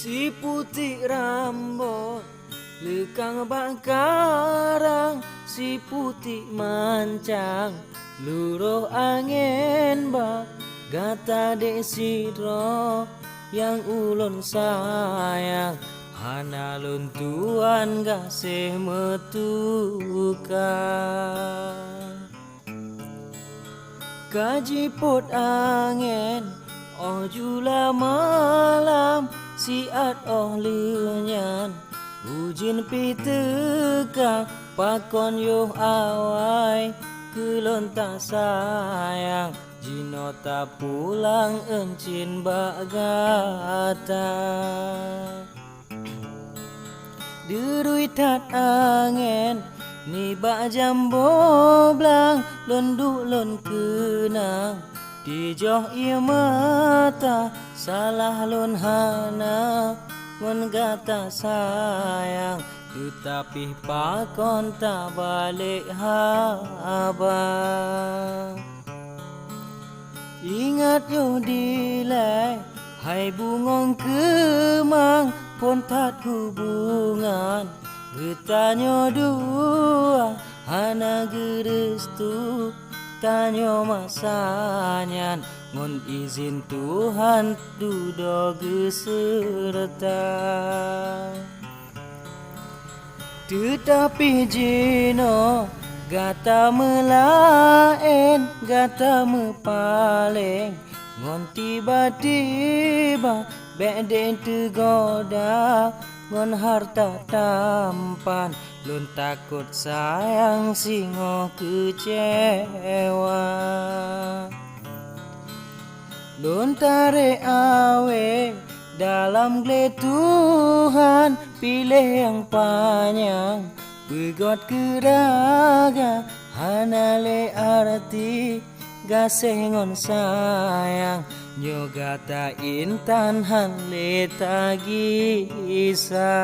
Si putih rambut lekang bakarang, si putih mancang luruh angin bak gata dek sidro yang ulun sayang. Hanalun tuan gasih metukan kajiput angin oh jula malam siat oh lunyan ujin piteka pakon yo awai kelon tak sayang jino tak pulang encin bagata derui tat angin ni bak jambo blang londuk lon kenang di joh ia mata salah lon hana mon gata sayang tetapi pakon tak balik haba. Ingat yo dilai hai bungong kemang pon tat hubungan bertanyo dua hana gerestu tanyo masanya ngon izin Tuhan dudo geserta tetapi jino gata melaen gata mepaling ngon tiba-tiba beden tergoda ngon harta tampan lun takut sayang singo kecewa lun tarik awe dalam gele Tuhan pilih yang panjang begot keraga hanale arti gasih ngon sayang nyoga ta intan han le tagi isa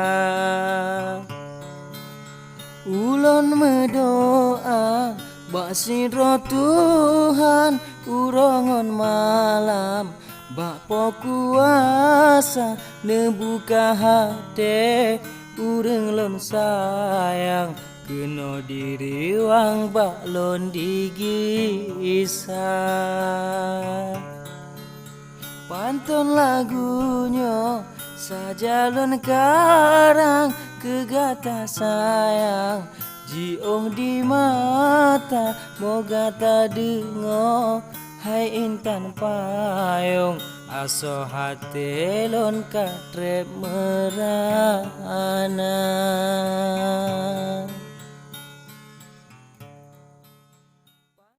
ulon medoa bak sidro Tuhan urongon malam bak po kuasa nebuka hati ureng lon sayang keno diri wang bak lon digisa pantun lagunya saja lon karang kegata sayang jioh di mata moga ta dengo hai intan payung aso hati lon katrep merana.